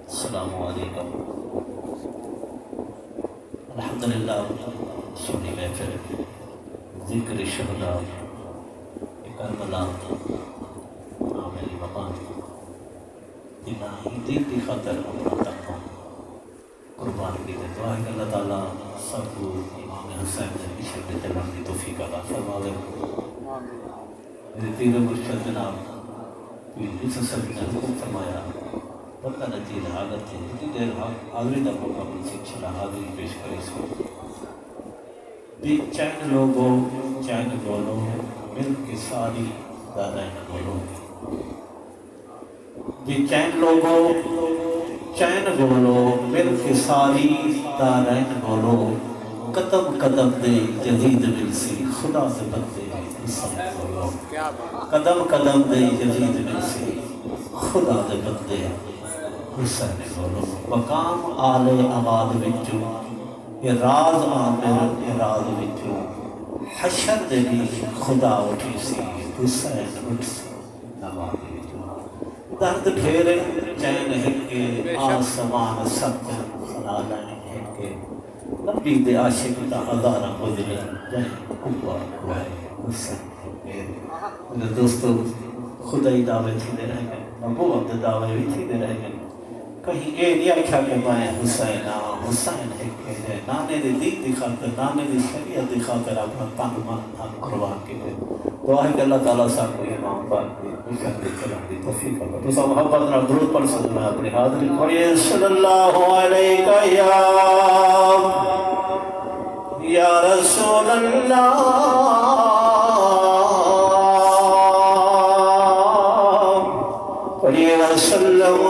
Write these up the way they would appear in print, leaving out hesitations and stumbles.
अस्सलामु अलैकुम। अल्हम्दुलिल्लाह सुनी महफिल ज़िक्र शुहदा करबला आमिल वक़ान इलाही दीन की खातिर अपना तक कुर्बान की दुआ है कि अल्लाह ताला सबको इमाम हुसैन के इश्क़ में चलने की तौफ़ीक़ अता फरमावे। मेरे पीर मुर्शिद जनाब पीर ससर ने हुक्म फरमाया बता नजीर हालत है इतनी देर हाज़री का मौका मिल शिक्षा हाज़री पेश करे इसको भी चैन लोगों चैन बोलो मिल के सारी दादैन बोलो भी चैन लोगों चैन बोलो मिल के सारी दादैन बोलो कदम कदम दे जदीद मिलसी खुदा से बंदे बोलो कदम कदम दे जदीद मिलसी खुदा से बंदे हुसैन बोलो मकाम आले आबाद विचू ये राज आमिर ये राज विचू हशर दे भी खुदा उठी सी हुसैन उठ सी नवाज विचू दर्द घेरे चैन हिके आसमान सब खलाला हिके नबी दे आशिक दा हज़ारा गुजरे जय कुबा कुआए हुसैन मेरे दोस्तों खुदाई दावे थी रह गए नबूवत दावे भी थी रह गए कहीं ये नहीं आख्या कि मैं हुसैन हुसैन है नाने दी दीन दी खातिर नाने दी शरीयत दी खातिर अपना तन मन धन कुर्बान किए दुआ है कि अल्लाह ताला साको इमाम पाक की इश्क़ दे चलने की तौफीक अता तो सब मोहब्बत नाल दुरूद पढ़ सकना अपनी हाज़री पढ़िए सल्लल्लाहु अलैहि या रसूल अल्लाह पढ़िए वसल्लम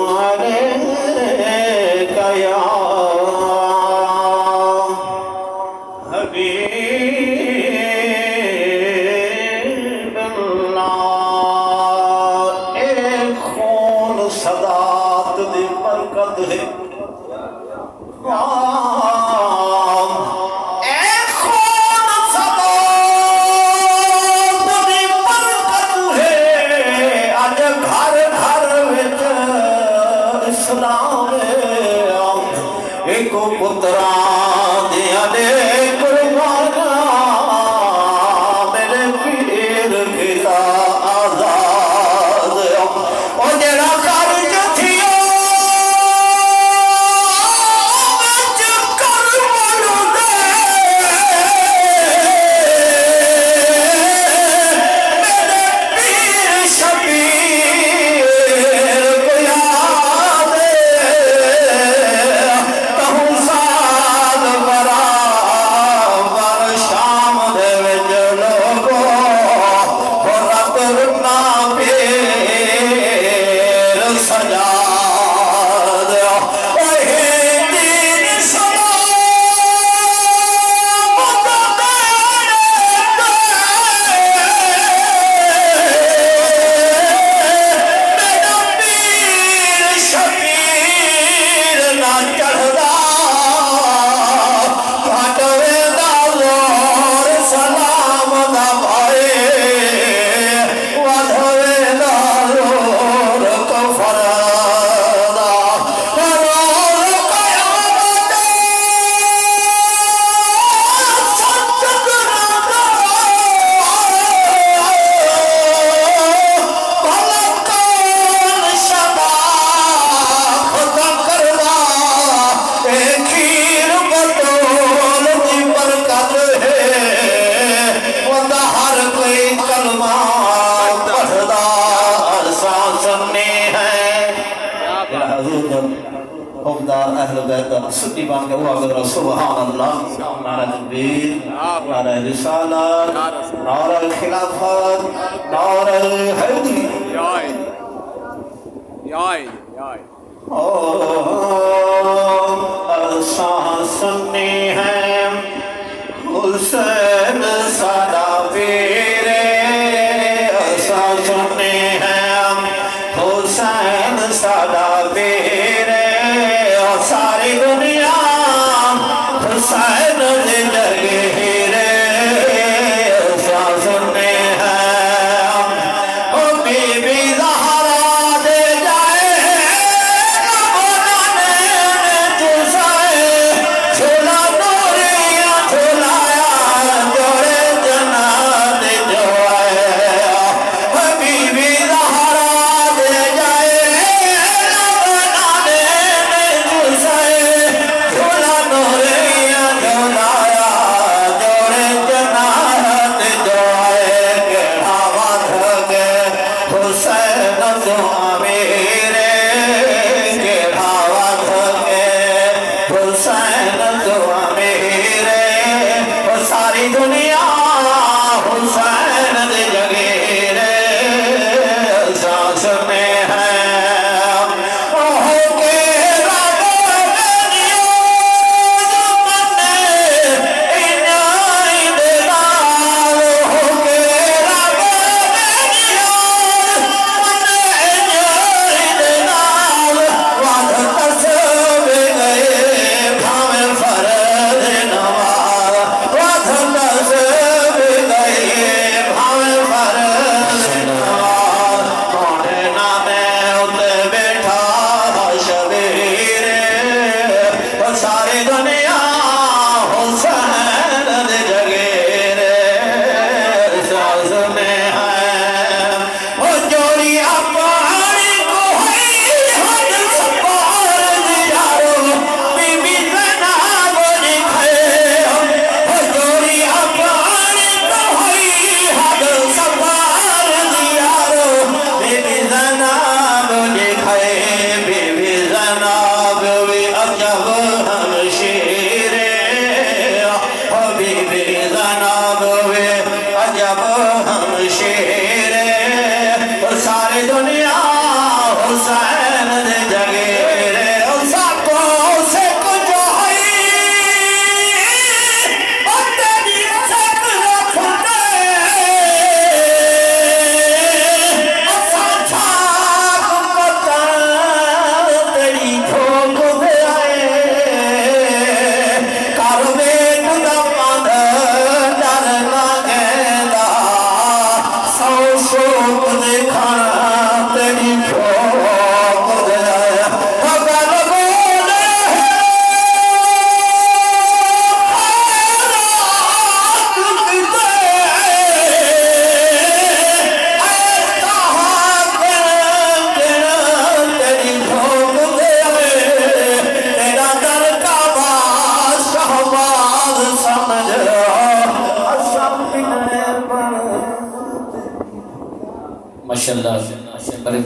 माशाल्लाह।